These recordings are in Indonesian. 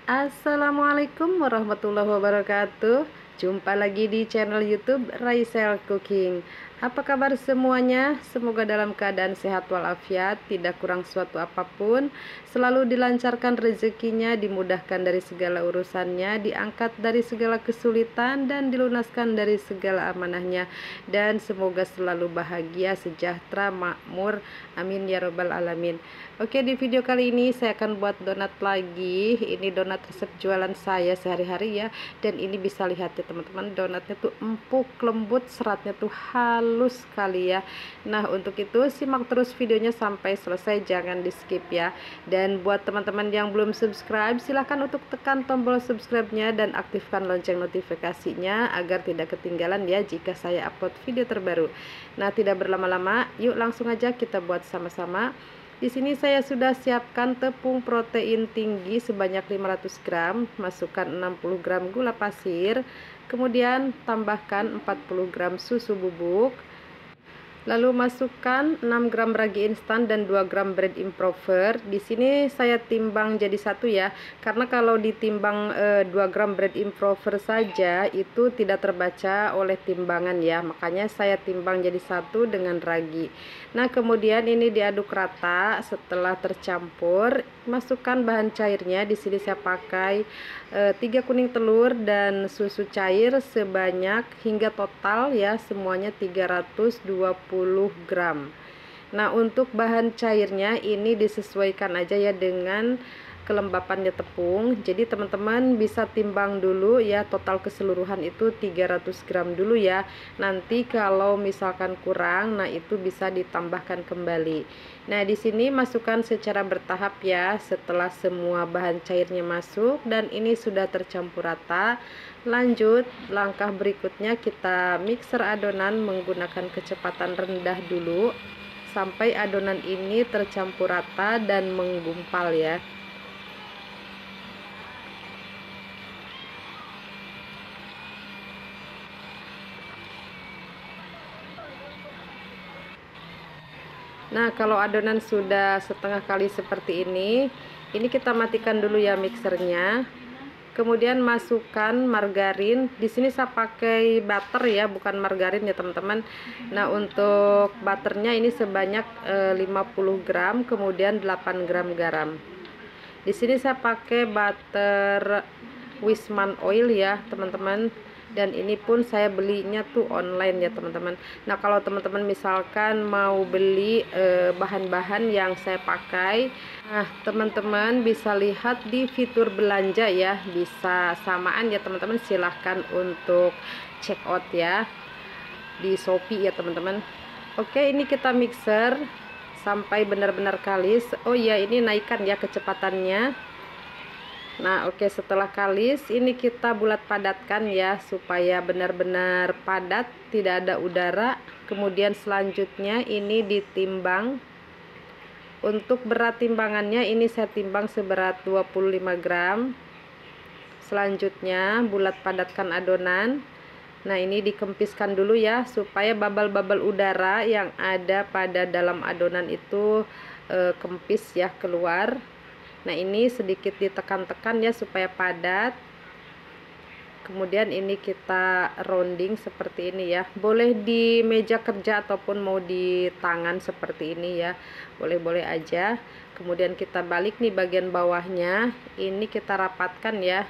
Assalamualaikum warahmatullahi wabarakatuh. Jumpa lagi di channel YouTube Raisel Cooking. Apa kabar semuanya? Semoga dalam keadaan sehat walafiat, tidak kurang suatu apapun, selalu dilancarkan rezekinya, dimudahkan dari segala urusannya, diangkat dari segala kesulitan, dan dilunaskan dari segala amanahnya. Dan semoga selalu bahagia, sejahtera, makmur. Amin ya robbal alamin. Oke, di video kali ini saya akan buat donat lagi. Ini donat resep jualan saya sehari-hari ya. Dan ini bisa lihat ya teman-teman, donatnya tuh empuk, lembut, seratnya tuh halus sekali ya. Nah, untuk itu simak terus videonya sampai selesai, jangan di skip ya. Dan buat teman-teman yang belum subscribe, silahkan untuk tekan tombol subscribe-nya dan aktifkan lonceng notifikasinya agar tidak ketinggalan ya jika saya upload video terbaru. Nah, tidak berlama-lama, yuk langsung aja kita buat sama-sama. Di sini saya sudah siapkan tepung protein tinggi sebanyak 500 gram, masukkan 60 gram gula pasir, kemudian tambahkan 40 gram susu bubuk, lalu masukkan 6 gram ragi instan dan 2 gram bread improver. Di sini saya timbang jadi satu ya, karena kalau ditimbang 2 gram bread improver saja itu tidak terbaca oleh timbangan ya, makanya saya timbang jadi satu dengan ragi. Nah, kemudian ini diaduk rata. Setelah tercampur, masukkan bahan cairnya. Di sini saya pakai 3 kuning telur dan susu cair sebanyak, hingga total ya semuanya 320 gram. Nah, untuk bahan cairnya ini disesuaikan aja ya dengan kelembapannya tepung. Jadi teman-teman bisa timbang dulu ya, total keseluruhan itu 300 gram dulu ya. Nanti kalau misalkan kurang, nah itu bisa ditambahkan kembali. Nah, di sini masukkan secara bertahap ya. Setelah semua bahan cairnya masuk dan ini sudah tercampur rata, lanjut langkah berikutnya kita mixer adonan menggunakan kecepatan rendah dulu sampai adonan ini tercampur rata dan menggumpal ya. Nah, kalau adonan sudah setengah kali seperti ini kita matikan dulu ya mixernya. Kemudian masukkan margarin. Di sini saya pakai butter ya, bukan margarin ya teman-teman. Nah, untuk butternya ini sebanyak 50 gram, kemudian 8 gram garam. Di sini saya pakai butter Wisman oil ya teman-teman, dan ini pun saya belinya tuh online ya teman-teman. Nah, kalau teman-teman misalkan mau beli bahan-bahan yang saya pakai, nah teman-teman bisa lihat di fitur belanja ya, bisa samaan ya teman-teman. Silahkan untuk check out ya di Shopee ya teman-teman. Oke, ini kita mixer sampai benar-benar kalis. Oh iya, ini naikkan ya kecepatannya. Nah, oke, setelah kalis ini kita bulat padatkan ya supaya benar-benar padat, tidak ada udara. Kemudian selanjutnya ini ditimbang. Untuk berat timbangannya ini saya timbang seberat 25 gram. Selanjutnya bulat padatkan adonan. Nah, ini dikempiskan dulu ya supaya babal-babal udara yang ada pada dalam adonan itu kempis ya keluar. Nah, ini sedikit ditekan-tekan ya supaya padat. Kemudian ini kita rounding seperti ini ya. Boleh di meja kerja ataupun mau di tangan seperti ini ya. Boleh-boleh aja. Kemudian kita balik nih bagian bawahnya. Ini kita rapatkan ya.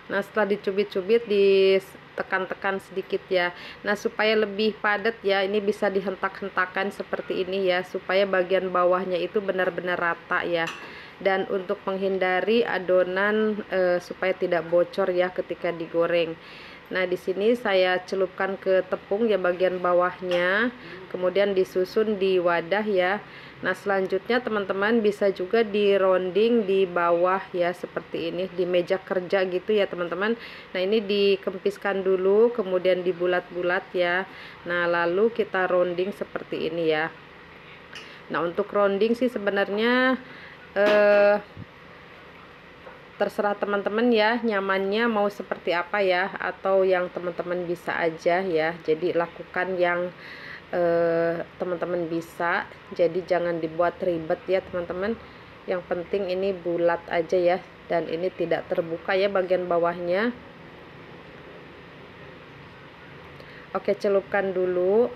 Nah, setelah dicubit-cubit ditekan-tekan sedikit ya. Nah, supaya lebih padat ya, ini bisa dihentak-hentakan seperti ini ya, supaya bagian bawahnya itu benar-benar rata ya. Dan untuk menghindari adonan supaya tidak bocor ya ketika digoreng. Nah, di sini saya celupkan ke tepung ya bagian bawahnya, kemudian disusun di wadah ya. Nah, selanjutnya teman-teman bisa juga di rounding di bawah ya seperti ini, di meja kerja gitu ya teman-teman. Nah, ini dikempiskan dulu kemudian dibulat-bulat ya. Nah, lalu kita rounding seperti ini ya. Nah, untuk rounding sih sebenarnya terserah teman-teman ya, nyamannya mau seperti apa ya, atau yang teman-teman bisa aja ya. Jadi lakukan yang teman-teman bisa, jadi jangan dibuat ribet ya teman-teman. Yang penting ini bulat aja ya. dan ini tidak terbuka ya bagian bawahnya. Oke, celupkan dulu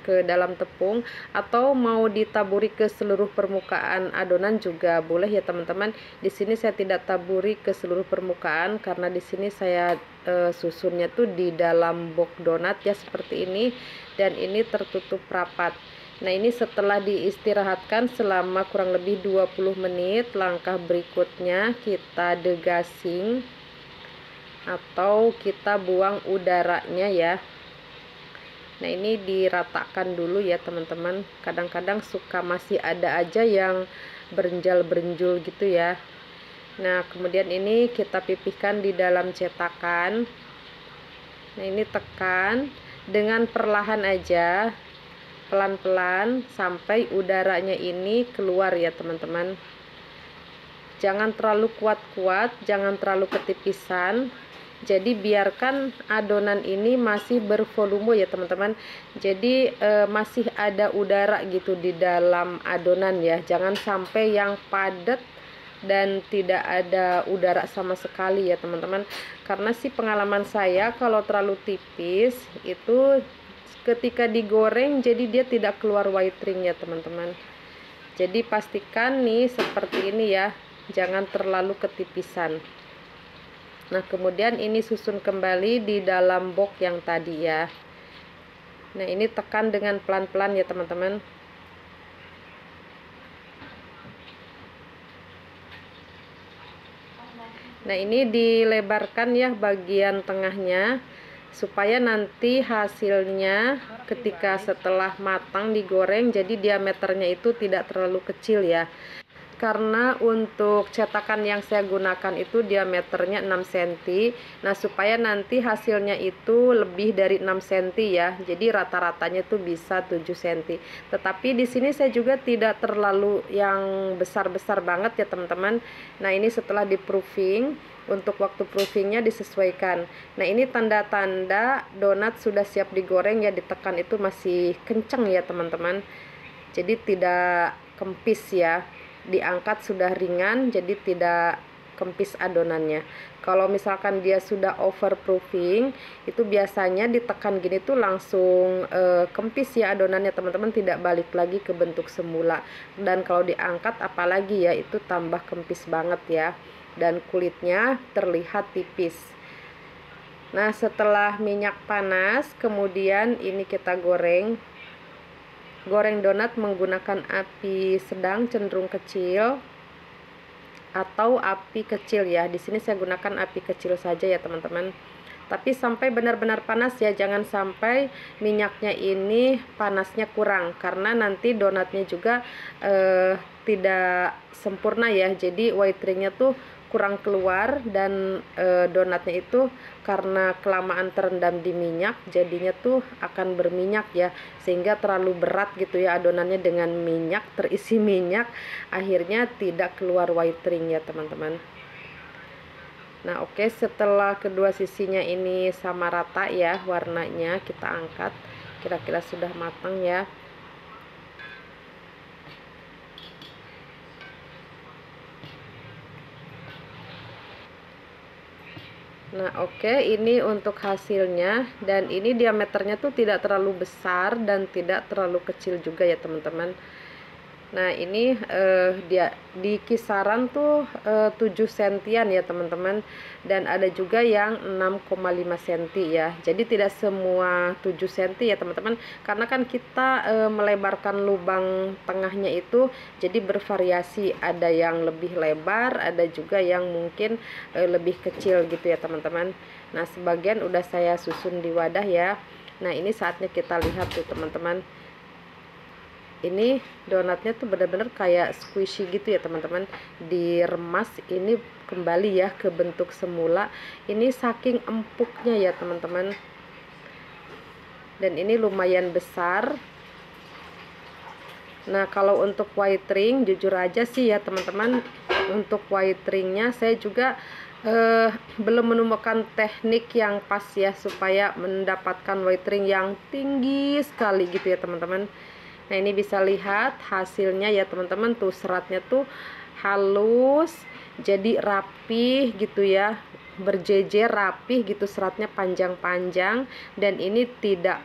ke dalam tepung, atau mau ditaburi ke seluruh permukaan adonan juga boleh ya teman-teman. Di sini saya tidak taburi ke seluruh permukaan karena di sini saya susunnya tuh di dalam box donat ya seperti ini, dan ini tertutup rapat. Nah, ini setelah diistirahatkan selama kurang lebih 20 menit, langkah berikutnya kita degassing atau kita buang udaranya ya. Nah, ini diratakan dulu ya teman-teman. Kadang-kadang suka masih ada aja yang berenjal-berenjul gitu ya. Nah, kemudian ini kita pipihkan di dalam cetakan. Nah, ini tekan dengan perlahan aja, pelan-pelan sampai udaranya ini keluar ya teman-teman. Jangan terlalu kuat-kuat, jangan terlalu ketipisan. Jadi biarkan adonan ini masih bervolume ya teman-teman. Jadi masih ada udara gitu di dalam adonan ya. Jangan sampai yang padat dan tidak ada udara sama sekali ya teman-teman. Karena sih pengalaman saya kalau terlalu tipis itu ketika digoreng jadi dia tidak keluar white ring ya teman-teman. Jadi pastikan nih seperti ini ya. Jangan terlalu ketipisan. Nah, kemudian ini susun kembali di dalam box yang tadi ya. Nah, ini tekan dengan pelan-pelan ya teman-teman. Nah, ini dilebarkan ya bagian tengahnya supaya nanti hasilnya ketika setelah matang digoreng jadi diameternya itu tidak terlalu kecil ya. Karena untuk cetakan yang saya gunakan itu diameternya 6 cm. Nah, supaya nanti hasilnya itu lebih dari 6 cm ya. Jadi rata-ratanya itu bisa 7 cm. Tetapi di sini saya juga tidak terlalu yang besar-besar banget ya teman-teman. Nah, ini setelah di proofing, untuk waktu proofingnya disesuaikan. Nah, ini tanda-tanda donat sudah siap digoreng ya, ditekan itu masih kenceng ya teman-teman. Jadi tidak kempis ya. Diangkat sudah ringan, jadi tidak kempis adonannya. Kalau misalkan dia sudah overproofing, itu biasanya ditekan gini tuh langsung kempis ya adonannya teman-teman, tidak balik lagi ke bentuk semula. Dan kalau diangkat apalagi ya, itu tambah kempis banget ya, dan kulitnya terlihat tipis. Nah, setelah minyak panas, kemudian ini kita goreng. Goreng donat menggunakan api sedang cenderung kecil atau api kecil ya. Di sini saya gunakan api kecil saja ya teman-teman. Tapi sampai benar-benar panas ya, jangan sampai minyaknya ini panasnya kurang, karena nanti donatnya juga tidak sempurna ya. Jadi white ringnya tuh kurang keluar, dan donatnya itu karena kelamaan terendam di minyak jadinya tuh akan berminyak ya, sehingga terlalu berat gitu ya adonannya dengan minyak, terisi minyak, akhirnya tidak keluar white ring ya teman-teman. Nah, oke, setelah kedua sisinya ini sama rata ya warnanya, kita angkat. Kira-kira sudah matang ya. Nah, oke, ini untuk hasilnya, dan ini diameternya tuh tidak terlalu besar dan tidak terlalu kecil juga ya teman-teman. Nah, ini dia di kisaran tuh 7 sentian ya teman-teman, dan ada juga yang 6,5 cm ya. Jadi tidak semua 7 cm ya teman-teman, karena kan kita melebarkan lubang tengahnya itu jadi bervariasi, ada yang lebih lebar, ada juga yang mungkin lebih kecil gitu ya teman-teman. Nah, sebagian udah saya susun di wadah ya. Nah, ini saatnya kita lihat tuh teman-teman. Ini donatnya tuh benar-benar kayak squishy gitu ya teman-teman, diremas ini kembali ya ke bentuk semula. Ini saking empuknya ya teman-teman, dan ini lumayan besar. Nah, kalau untuk white ring jujur aja sih ya teman-teman, untuk white ringnya saya juga belum menemukan teknik yang pas ya supaya mendapatkan white ring yang tinggi sekali gitu ya teman-teman. Nah, ini bisa lihat hasilnya ya teman-teman, tuh seratnya tuh halus, jadi rapih gitu ya, berjejer rapih gitu, seratnya panjang-panjang, dan ini tidak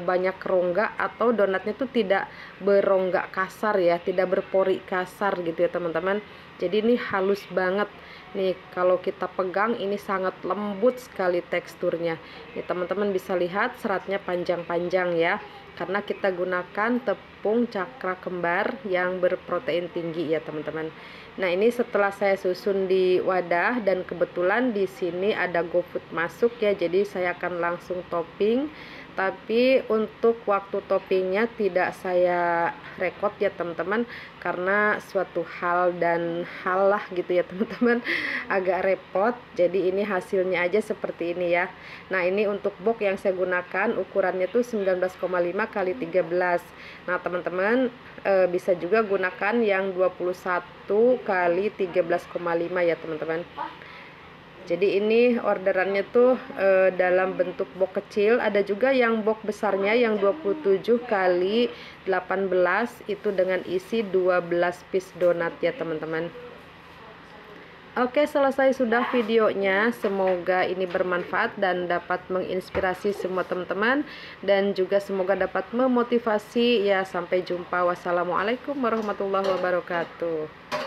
banyak rongga, atau donatnya tuh tidak berongga kasar ya, tidak berpori kasar gitu ya teman-teman. Jadi ini halus banget nih, kalau kita pegang ini sangat lembut sekali teksturnya. Nih teman-teman bisa lihat seratnya panjang-panjang ya, karena kita gunakan tepung cakra kembar yang berprotein tinggi ya teman-teman. Nah ini setelah saya susun di wadah, dan kebetulan di sini ada GoFood masuk ya, jadi saya akan langsung topping. Tapi untuk waktu toppingnya tidak saya rekod ya teman-teman, karena suatu hal dan hal lah gitu ya teman-teman, agak repot. Jadi ini hasilnya aja seperti ini ya. Nah ini untuk box yang saya gunakan ukurannya tuh 19,5 kali 13. Nah teman-teman bisa juga gunakan yang 21 kali 13,5 ya teman-teman. Jadi ini orderannya tuh dalam bentuk box kecil, ada juga yang box besarnya yang 27 kali 18 itu dengan isi 12 piece donat ya teman-teman. Oke, selesai sudah videonya. Semoga ini bermanfaat dan dapat menginspirasi semua teman-teman, dan juga semoga dapat memotivasi ya. Sampai jumpa, wassalamualaikum warahmatullahi wabarakatuh.